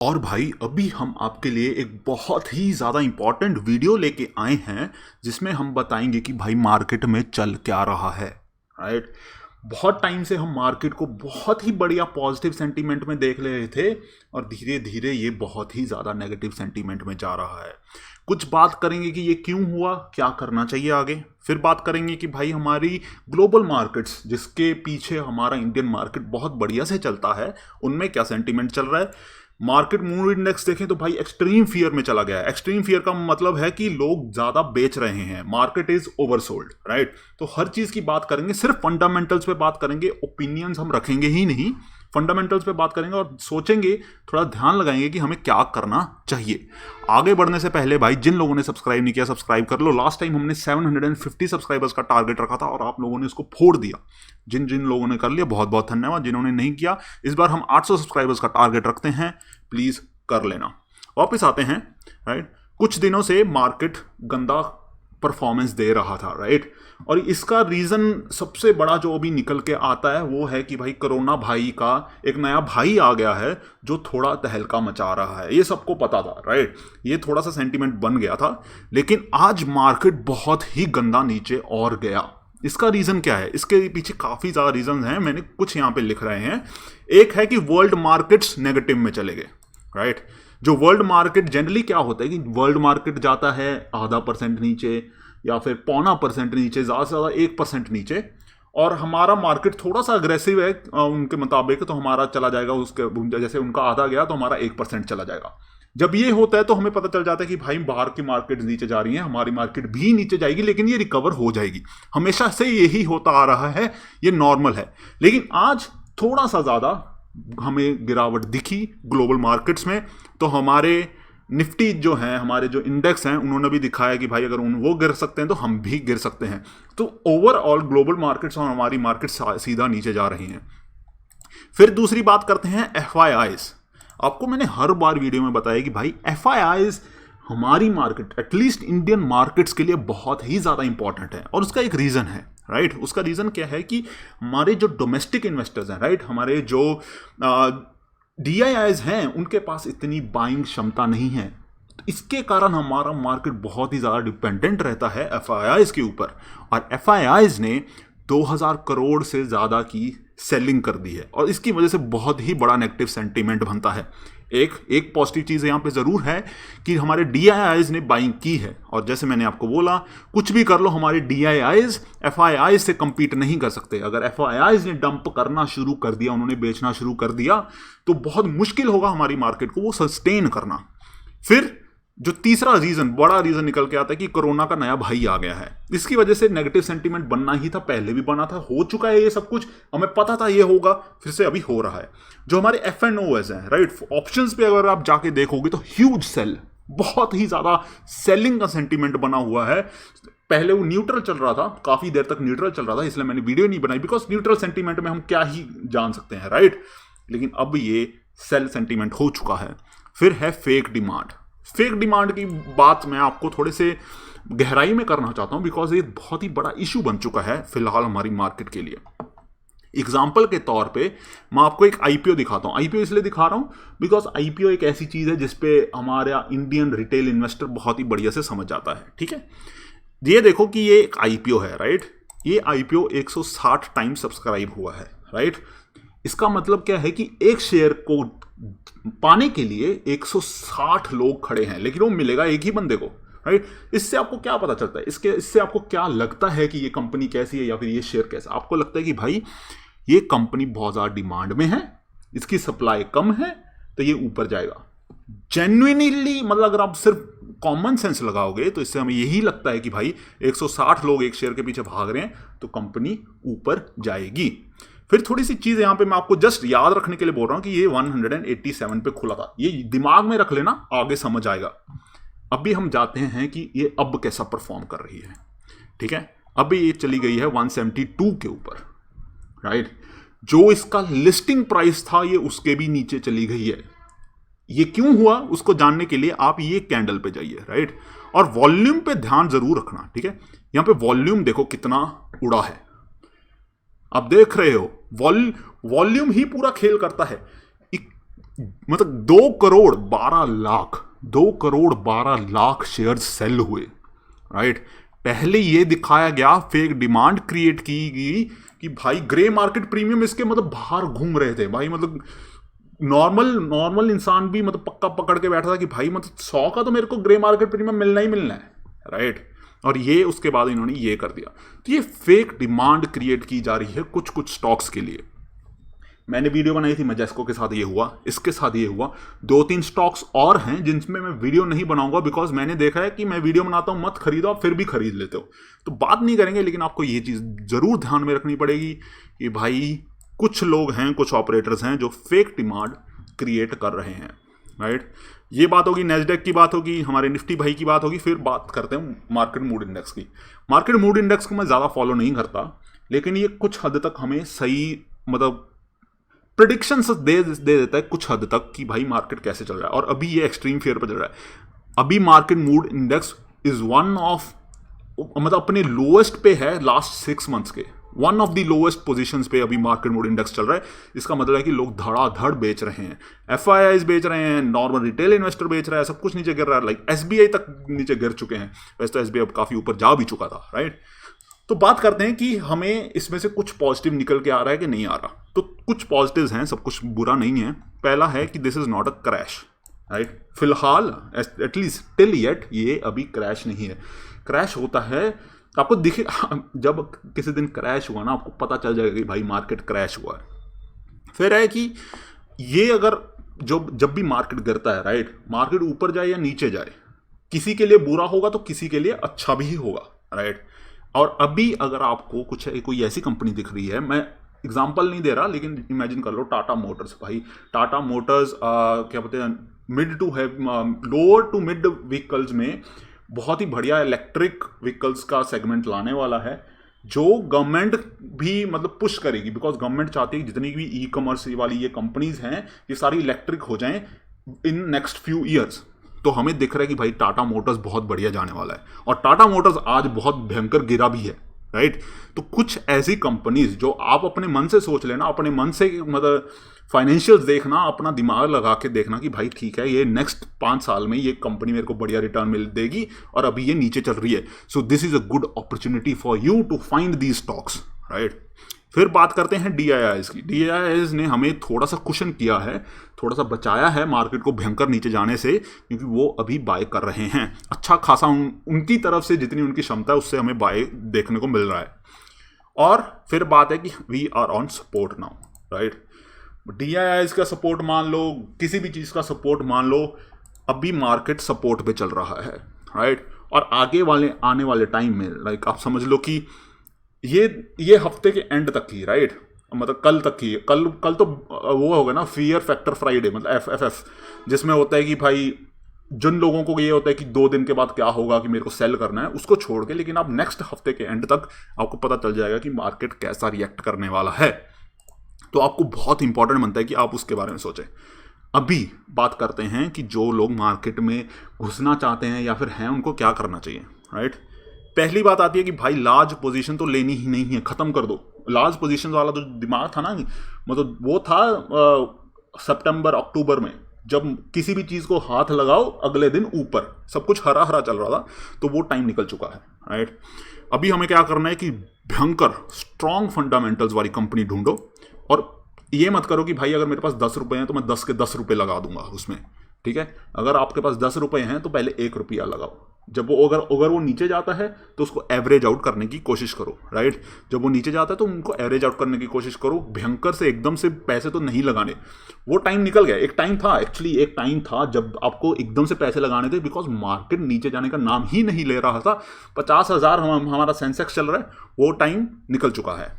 और भाई अभी हम आपके लिए एक बहुत ही ज़्यादा इंपॉर्टेंट वीडियो लेके आए हैं जिसमें हम बताएंगे कि भाई मार्केट में चल क्या रहा है। राइट। बहुत टाइम से हम मार्केट को बहुत ही बढ़िया पॉजिटिव सेंटीमेंट में देख ले रहे थे और धीरे धीरे ये बहुत ही ज़्यादा नेगेटिव सेंटीमेंट में जा रहा है। कुछ बात करेंगे कि ये क्यों हुआ, क्या करना चाहिए आगे। फिर बात करेंगे कि भाई हमारी ग्लोबल मार्केट्स जिसके पीछे हमारा इंडियन मार्केट बहुत बढ़िया से चलता है उनमें क्या सेंटीमेंट चल रहा है। मार्केट मूड इंडेक्स देखें तो भाई एक्सट्रीम फियर में चला गया है। एक्सट्रीम फियर का मतलब है कि लोग ज्यादा बेच रहे हैं, मार्केट इज ओवरसोल्ड। राइट। तो हर चीज की बात करेंगे, सिर्फ फंडामेंटल्स पे बात करेंगे, ओपिनियंस हम रखेंगे ही नहीं, फंडामेंटल्स पे बात करेंगे और सोचेंगे, थोड़ा ध्यान लगाएंगे कि हमें क्या करना चाहिए। आगे बढ़ने से पहले भाई जिन लोगों ने सब्सक्राइब नहीं किया सब्सक्राइब कर लो। लास्ट टाइम हमने 750 सब्सक्राइबर्स का टारगेट रखा था और आप लोगों ने इसको फोड़ दिया। जिन जिन लोगों ने कर लिया बहुत बहुत धन्यवाद। जिन्होंने नहीं किया, इस बार हम 800 सब्सक्राइबर्स का टारगेट रखते हैं, प्लीज कर लेना। वापस आते हैं। राइट। कुछ दिनों से मार्केट गंदा परफॉर्मेंस दे रहा था। राइट। और इसका रीजन सबसे बड़ा जो अभी निकल के आता है वो है कि भाई कोरोना भाई का एक नया भाई आ गया है जो थोड़ा तहलका मचा रहा है। ये सबको पता था। राइट। ये थोड़ा सा सेंटीमेंट बन गया था, लेकिन आज मार्केट बहुत ही गंदा नीचे और गया। इसका रीजन क्या है? इसके पीछे काफी ज्यादा रीजन हैं, मैंने कुछ यहां पे लिख रहे हैं। एक है कि वर्ल्ड मार्केट्स नेगेटिव में चले गए। राइट। जो वर्ल्ड मार्केट जनरली क्या होता है कि वर्ल्ड मार्केट जाता है ½ % नीचे या फिर 0.25% नीचे, ज्यादा से ज्यादा 1% नीचे, और हमारा मार्केट थोड़ा सा अग्रेसिव है उनके मुताबिक, तो हमारा चला जाएगा उसके, जैसे उनका आधा गया तो हमारा 1% चला जाएगा। जब ये होता है तो हमें पता चल जाता है कि भाई बाहर की मार्केट नीचे जा रही है, हमारी मार्केट भी नीचे जाएगी, लेकिन ये रिकवर हो जाएगी। हमेशा से यही होता आ रहा है, ये नॉर्मल है। लेकिन आज थोड़ा सा ज्यादा हमें गिरावट दिखी ग्लोबल मार्केट्स में। तो हमारे निफ्टी जो हैं, हमारे जो इंडेक्स हैं, उन्होंने भी दिखाया कि भाई अगर वो गिर सकते हैं तो हम भी गिर सकते हैं। तो ओवरऑल ग्लोबल मार्केट्स और हमारी मार्केट सीधा नीचे जा रही हैं। फिर दूसरी बात करते हैं FIIs। आपको मैंने हर बार वीडियो में बताया कि भाई FIIs हमारी मार्केट, एटलीस्ट इंडियन मार्केट्स के लिए बहुत ही ज्यादा इंपॉर्टेंट है और उसका एक रीजन है। राइट। उसका रीजन क्या है कि हमारे जो डोमेस्टिक इन्वेस्टर्स हैं, राइट, हमारे जो DIIs हैं, उनके पास इतनी बाइंग क्षमता नहीं है। तो इसके कारण हमारा मार्केट बहुत ही ज्यादा डिपेंडेंट रहता है FIIs के ऊपर। और FIIs ने 2000 करोड़ से ज्यादा की सेलिंग कर दी है और इसकी वजह से बहुत ही बड़ा नेगेटिव सेंटीमेंट बनता है। एक पॉजिटिव चीज यहां पे जरूर है कि हमारे DIIs ने बाइंग की है, और जैसे मैंने आपको बोला, कुछ भी कर लो, हमारे DIIs FIIs से कंपीट नहीं कर सकते। अगर FIIs ने डंप करना शुरू कर दिया, उन्होंने बेचना शुरू कर दिया, तो बहुत मुश्किल होगा हमारी मार्केट को वो सस्टेन करना। फिर जो तीसरा रीजन, बड़ा रीजन निकल के आता है कि कोरोना का नया भाई आ गया है। इसकी वजह से नेगेटिव सेंटीमेंट बनना ही था, पहले भी बना था, हो चुका है ये सब कुछ, हमें पता था ये होगा, फिर से अभी हो रहा है। जो हमारे FNOs हैं, राइट, ऑप्शंस पे अगर आप जाके देखोगे तो ह्यूज सेल, बहुत ही ज्यादा सेलिंग का सेंटीमेंट बना हुआ है। पहले वो न्यूट्रल चल रहा था, काफी देर तक न्यूट्रल चल रहा था, इसलिए मैंने वीडियो नहीं बनाई, बिकॉज न्यूट्रल सेंटीमेंट में हम क्या ही जान सकते हैं। राइट। लेकिन अब ये सेल सेंटीमेंट हो चुका है। फिर है फेक डिमांड। फेक डिमांड की बात मैं आपको थोड़े से गहराई में करना चाहता हूं, बिकॉज ये बहुत ही बड़ा इशू बन चुका है फिलहाल हमारी मार्केट के लिए। एग्जाम्पल के तौर पे मैं आपको एक IPO दिखाता हूं। IPO इसलिए दिखा रहा हूं बिकॉज IPO एक ऐसी चीज है जिसपे हमारा इंडियन रिटेल इन्वेस्टर बहुत ही बढ़िया से समझ जाता है। ठीक है। ये देखो कि ये एक IPO है। राइट। ये IPO 160 टाइम सब्सक्राइब हुआ है। राइट। इसका मतलब क्या है कि एक शेयर को पाने के लिए 160 लोग खड़े हैं, लेकिन वो मिलेगा एक ही बंदे को। राइट। इससे आपको क्या पता चलता है, इससे आपको क्या लगता है कि ये कंपनी कैसी है या फिर ये शेयर कैसा? आपको लगता है कि भाई ये कंपनी बहुत ज्यादा डिमांड में है, इसकी सप्लाई कम है, तो ये ऊपर जाएगा। जेन्युइनली, मतलब अगर आप सिर्फ कॉमन सेंस लगाओगे तो इससे हमें यही लगता है कि भाई 160 लोग एक शेयर के पीछे भाग रहे हैं तो कंपनी ऊपर जाएगी। फिर थोड़ी सी चीज यहां पे मैं आपको जस्ट याद रखने के लिए बोल रहा हूं कि ये 187 पे खुला था, ये दिमाग में रख लेना, आगे समझ आएगा। अभी हम जाते हैं कि ये अब कैसा परफॉर्म कर रही है। ठीक है। अभी ये चली गई है 172 के ऊपर। राइट। जो इसका लिस्टिंग प्राइस था ये उसके भी नीचे चली गई है। ये क्यों हुआ उसको जानने के लिए आप ये कैंडल पे जाइए। राइट। और वॉल्यूम पे ध्यान जरूर रखना। ठीक है। यहां पे वॉल्यूम देखो कितना उड़ा है, आप देख रहे हो, वॉल्यूम ही पूरा खेल करता है। मतलब 2 करोड़ 12 लाख शेयर्स सेल हुए, राइट। पहले ये दिखाया गया, फेक डिमांड क्रिएट की गई कि भाई ग्रे मार्केट प्रीमियम इसके मतलब बाहर घूम रहे थे भाई, मतलब नॉर्मल इंसान भी मतलब पक्का पकड़ के बैठा था कि भाई मतलब 100 का तो मेरे को ग्रे मार्केट प्रीमियम मिलना ही मिलना है, राइट। और ये उसके बाद इन्होंने ये कर दिया। तो ये फेक डिमांड क्रिएट की जा रही है कुछ कुछ स्टॉक्स के लिए। मैंने वीडियो बनाई थी मैजेस्को के साथ ये हुआ, इसके साथ ये हुआ, 2-3 स्टॉक्स और हैं जिनमें मैं वीडियो नहीं बनाऊंगा बिकॉज मैंने देखा है कि मैं वीडियो बनाता हूं मत खरीदो, आप फिर भी खरीद लेते हो, तो बात नहीं करेंगे। लेकिन आपको ये चीज़ जरूर ध्यान में रखनी पड़ेगी कि भाई कुछ लोग हैं, कुछ ऑपरेटर्स हैं जो फेक डिमांड क्रिएट कर रहे हैं, राइट। ये बात होगी, नैस्डैक की बात होगी, हमारे निफ्टी भाई की बात होगी। फिर बात करते हैं मार्केट मूड इंडेक्स की। मार्केट मूड इंडेक्स को मैं ज़्यादा फॉलो नहीं करता, लेकिन ये कुछ हद तक हमें सही मतलब प्रिडिक्शंस दे देता है कुछ हद तक कि भाई मार्केट कैसे चल रहा है। और अभी ये एक्सट्रीम फेयर पर चल रहा है। अभी market mood index is one of मतलब अपने लोएस्ट पे है लास्ट 6 मंथ्स के, one of the lowest positions पे अभी मार्केट मूड इंडेक्स चल रहा है। इसका मतलब है कि लोग धड़ाधड़ बेच रहे हैं, एफआईआईज बेच रहे हैं, नॉर्मल रिटेल इन्वेस्टर बेच रहा है, सब कुछ नीचे गिर रहा है। लाइक एसबीआई तक नीचे गिर चुके हैं, वैसे तो एसबीआई अब काफी ऊपर जा भी चुका था, राइट। तो बात करते हैं कि हमें इसमें से कुछ पॉजिटिव निकल के आ रहा है कि नहीं आ रहा। तो कुछ पॉजिटिव्स हैं, सब कुछ बुरा नहीं है। पहला है कि this is not a crash, right. फिलहाल एटलीस्ट टिल येट ये अभी क्रैश नहीं है। क्रैश होता है आपको दिखे, जब किसी दिन क्रैश हुआ ना आपको पता चल जाएगा कि भाई मार्केट क्रैश हुआ है। फिर है कि ये अगर जब भी मार्केट गिरता है, राइट, मार्केट ऊपर जाए या नीचे जाए, किसी के लिए बुरा होगा तो किसी के लिए अच्छा भी होगा, राइट। और अभी अगर आपको कोई ऐसी कंपनी दिख रही है, मैं एग्जांपल नहीं दे रहा लेकिन इमेजिन कर लो टाटा मोटर्स। भाई टाटा मोटर्स क्या बोलते हैं, मिड टू है लोअर टू मिड व्हीकल्स में बहुत ही बढ़िया इलेक्ट्रिक व्हीकल्स का सेगमेंट लाने वाला है, जो गवर्नमेंट भी मतलब पुश करेगी। बिकॉज गवर्नमेंट चाहती है कि जितनी भी ई कॉमर्स वाली ये कंपनीज हैं ये सारी इलेक्ट्रिक हो जाएं इन नेक्स्ट फ्यू ईयर्स। तो हमें दिख रहा है कि भाई टाटा मोटर्स बहुत बढ़िया जाने वाला है। और टाटा मोटर्स आज बहुत भयंकर गिरा भी है, राइट। तो कुछ ऐसी कंपनीज जो आप अपने मन से सोच लेना, अपने मन से मतलब फाइनेंशियल्स देखना, अपना दिमाग लगा के देखना कि भाई ठीक है ये नेक्स्ट 5 साल में ये कंपनी मेरे को बढ़िया रिटर्न मिल देगी और अभी ये नीचे चल रही है। So this is a good opportunity for you to find these stocks, right. फिर बात करते हैं डीआईआईज की। डीआईआईज ने हमें थोड़ा सा कुशन किया है, थोड़ा सा बचाया है मार्केट को भयंकर नीचे जाने से, क्योंकि वो अभी बाय कर रहे हैं अच्छा खासा। उनकी तरफ से जितनी उनकी क्षमता है उससे हमें बाय देखने को मिल रहा है। और फिर बात है कि we are on support now, right. DIIs का सपोर्ट मान लो, किसी भी चीज़ का सपोर्ट मान लो, अभी मार्केट सपोर्ट पे चल रहा है, राइट। और आने वाले टाइम में लाइक आप समझ लो कि ये हफ्ते के एंड तक ही, राइट, मतलब कल तक ही, कल तो वो होगा ना फियर फैक्टर फ्राइडे, मतलब एफ, जिसमें होता है कि भाई जिन लोगों को ये होता है कि 2 दिन के बाद क्या होगा कि मेरे को सेल करना है, उसको छोड़ के, लेकिन अब नेक्स्ट हफ्ते के एंड तक आपको पता चल जाएगा कि मार्केट कैसा रिएक्ट करने वाला है। तो आपको बहुत इंपॉर्टेंट बनता है कि आप उसके बारे में सोचें। अभी बात करते हैं कि जो लोग मार्केट में घुसना चाहते हैं या फिर हैं उनको क्या करना चाहिए, राइट। पहली बात आती है कि भाई लार्ज पोजीशन तो लेनी ही नहीं है, खत्म कर दो। लार्ज पोजीशन वाला तो दिमाग था ना, मतलब वो था सितंबर अक्टूबर में, जब किसी भी चीज़ को हाथ लगाओ अगले दिन ऊपर, सब कुछ हरा हरा चल रहा था, तो वो टाइम निकल चुका है, राइट। अभी हमें क्या करना है कि भयंकर स्ट्रॉन्ग फंडामेंटल्स वाली कंपनी ढूंढो। और ये मत करो कि भाई अगर मेरे पास 10 रुपए हैं तो मैं 10 के 10 रुपए लगा दूंगा उसमें, ठीक है। अगर आपके पास 10 रुपए हैं तो पहले 1 रुपया लगाओ। जब वो अगर वो नीचे जाता है तो उसको एवरेज आउट करने की कोशिश करो, राइट। जब वो नीचे जाता है तो उनको एवरेज आउट करने की कोशिश करो, भयंकर से एकदम से पैसे तो नहीं लगाने। वो टाइम निकल गया। एक टाइम था जब आपको एकदम से पैसे लगाने थे, बिकॉज मार्केट नीचे जाने का नाम ही नहीं ले रहा था। 50,000 हमारा सेंसेक्स चल रहा है, वो टाइम निकल चुका है।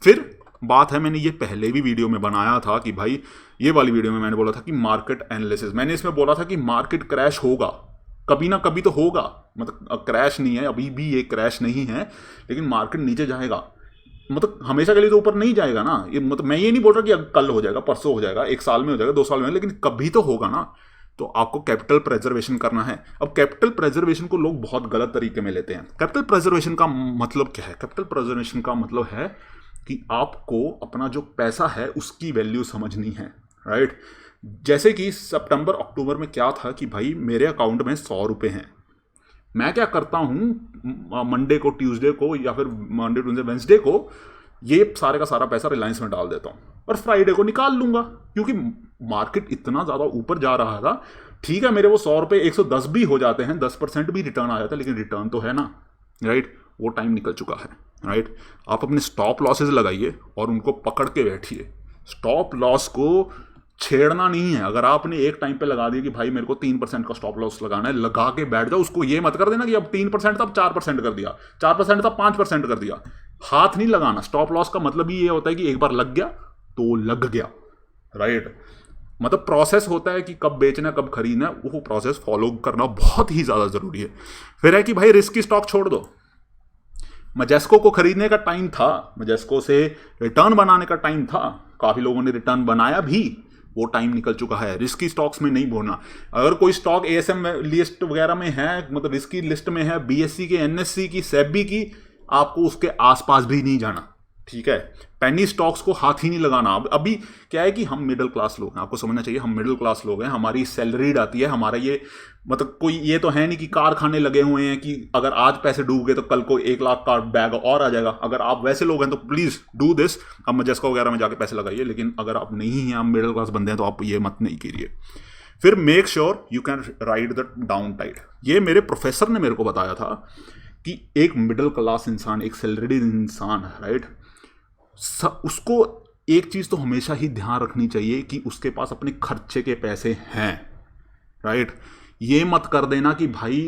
फिर बात है, मैंने ये पहले भी वीडियो में बनाया था कि भाई, ये वाली वीडियो में मैंने बोला था कि मार्केट एनालिसिस, मैंने इसमें बोला था कि मार्केट क्रैश होगा, कभी ना कभी तो होगा, मतलब क्रैश नहीं है, अभी भी ये क्रैश नहीं है, लेकिन मार्केट नीचे जाएगा। मतलब हमेशा के लिए तो ऊपर नहीं जाएगा ना। ये मतलब मैं ये नहीं बोल रहा कि कल हो जाएगा, परसों हो जाएगा, 1 साल में हो जाएगा, 2 साल में, लेकिन कभी तो होगा ना। तो आपको कैपिटल प्रेजर्वेशन करना है। अब कैपिटल प्रेजर्वेशन को लोग बहुत गलत तरीके में लेते हैं। कैपिटल प्रेजर्वेशन का मतलब क्या है? कैपिटल प्रेजर्वेशन का मतलब है कि आपको अपना जो पैसा है उसकी वैल्यू समझनी है, राइट। जैसे कि सितंबर अक्टूबर में क्या था कि भाई मेरे अकाउंट में 100 रुपये हैं, मैं क्या करता हूँ मंडे को, ट्यूसडे को, या फिर मंडे ट्यूसडे वेंसडे को ये सारे का सारा पैसा रिलायंस में डाल देता हूँ और फ्राइडे को निकाल लूँगा, क्योंकि मार्केट इतना ज़्यादा ऊपर जा रहा था। ठीक है, मेरे वो 100 रुपये 110 भी हो जाते हैं, 10% भी रिटर्न आ जाता है, लेकिन रिटर्न तो है ना, राइट। वो टाइम निकल चुका है, राइट। आप अपने स्टॉप लॉसेज लगाइए और उनको पकड़ के बैठिए। स्टॉप लॉस को छेड़ना नहीं है। अगर आपने एक टाइम पे लगा दिया कि भाई मेरे को 3% का स्टॉप लॉस लगाना है, लगा के बैठ जाओ। उसको ये मत कर देना कि अब 3% था अब 4% कर दिया, 4% था 5% कर दिया। हाथ नहीं लगाना। स्टॉप लॉस का मतलब ही ये होता है कि एक बार लग गया तो लग गया, राइट। मतलब प्रोसेस होता है कि कब बेचना कब खरीदना, वो प्रोसेस फॉलो करना बहुत ही ज़्यादा ज़रूरी है। फिर है कि भाई रिस्की स्टॉक छोड़ दो। मजेस्को को खरीदने का टाइम था, मजेस्को से रिटर्न बनाने का टाइम था, काफ़ी लोगों ने रिटर्न बनाया भी, वो टाइम निकल चुका है। रिस्की स्टॉक्स में नहीं बोलना। अगर कोई स्टॉक एएसएम लिस्ट वगैरह में है, मतलब रिस्की लिस्ट में है, बीएससी की, एनएससी की, सेबी की, आपको उसके आसपास भी नहीं जाना, ठीक है। पेनी स्टॉक्स को हाथ ही नहीं लगाना। अभी क्या है कि हम मिडिल क्लास लोग हैं, आपको समझना चाहिए हम मिडिल क्लास लोग हैं, हमारी सैलरीड आती है, हमारा ये मतलब कोई ये तो है नहीं कि कारखाने लगे हुए हैं कि अगर आज पैसे डूब गए तो कल को 1 लाख का बैग और आ जाएगा। अगर आप वैसे लोग हैं तो प्लीज़ डू दिस, अब मजेस्को वगैरह में जाके पैसे लगाइए। लेकिन अगर आप नहीं हैं, आप मिडिल क्लास बंदे हैं, तो आप ये मत नहीं कीजिए। फिर make sure you can ride the down tide. ये मेरे प्रोफेसर ने मेरे को बताया था कि एक मिडिल क्लास इंसान, एक सैलरीड इंसान, राइट, उसको एक चीज़ तो हमेशा ही ध्यान रखनी चाहिए कि उसके पास अपने खर्चे के पैसे हैं, राइट। ये मत कर देना कि भाई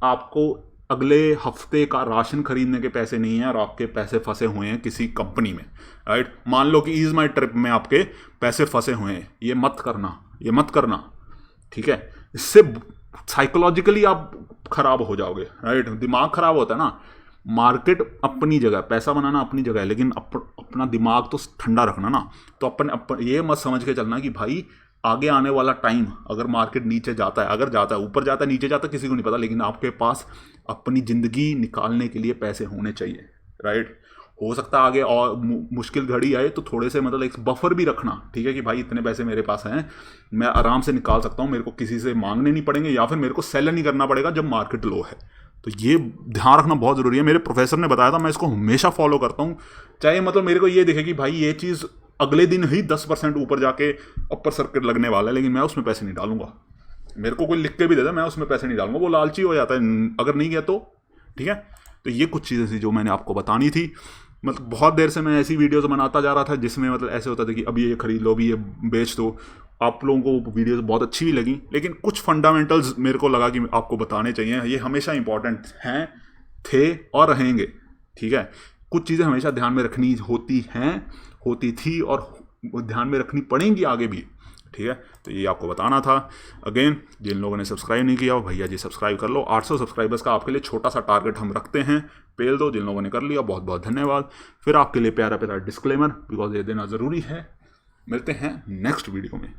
आपको अगले हफ्ते का राशन खरीदने के पैसे नहीं है और आपके पैसे फंसे हुए हैं किसी कंपनी में, राइट। मान लो कि ईज माई ट्रिप में आपके पैसे फंसे हुए हैं, ये मत करना, ये मत करना, ठीक है। इससे साइकोलॉजिकली आप खराब हो जाओगे, राइट। दिमाग खराब होता है ना। मार्केट अपनी जगह, पैसा बनाना अपनी जगह है, लेकिन अपना दिमाग तो ठंडा रखना ना। तो अपन ये मत समझ के चलना कि भाई आगे आने वाला टाइम अगर मार्केट नीचे जाता है, अगर जाता है, ऊपर जाता है, नीचे जाता है, किसी को नहीं पता, लेकिन आपके पास अपनी ज़िंदगी निकालने के लिए पैसे होने चाहिए, राइट। हो सकता है आगे और मुश्किल घड़ी आए तो थोड़े से मतलब एक बफर भी रखना, ठीक है, कि भाई इतने पैसे मेरे पास हैं, मैं आराम से निकाल सकता हूँ, मेरे को किसी से मांगने नहीं पड़ेंगे, या फिर मेरे को सेल नहीं करना पड़ेगा जब मार्केट लो है। तो ये ध्यान रखना बहुत ज़रूरी है। मेरे प्रोफेसर ने बताया था, मैं इसको हमेशा फॉलो करता हूँ। चाहे मतलब मेरे को ये दिखे कि भाई ये चीज़ अगले दिन ही 10% ऊपर जाके अपर सर्किट लगने वाला है, लेकिन मैं उसमें पैसे नहीं डालूंगा। मेरे को कोई लिख के भी दे दे, मैं उसमें पैसे नहीं डालूंगा। वो लालची हो जाता है अगर नहीं गया तो, ठीक है। तो ये कुछ चीज़ें थी जो मैंने आपको बतानी थी। मतलब बहुत देर से मैं ऐसी वीडियोस बनाता जा रहा था जिसमें मतलब ऐसे होता था कि अभी ये खरीद लो, अभी ये बेच दो। आप लोगों को वीडियोस बहुत अच्छी भी लगी, लेकिन कुछ फंडामेंटल्स मेरे को लगा कि आपको बताने चाहिए। ये हमेशा इंपॉर्टेंट हैं, थे और रहेंगे, ठीक है। कुछ चीज़ें हमेशा ध्यान में रखनी होती हैं, होती थी और ध्यान में रखनी पड़ेंगी आगे भी, ठीक है। तो ये आपको बताना था। अगेन, जिन लोगों ने सब्सक्राइब नहीं किया भैया जी सब्सक्राइब कर लो। 800 सब्सक्राइबर्स का आपके लिए छोटा सा टारगेट हम रखते हैं, पेल दो। जिन लोगों ने कर लिया बहुत बहुत धन्यवाद। फिर आपके लिए प्यारा प्यारा डिस्क्लेमर, बिकॉज ये देना ज़रूरी है। मिलते हैं नेक्स्ट वीडियो में।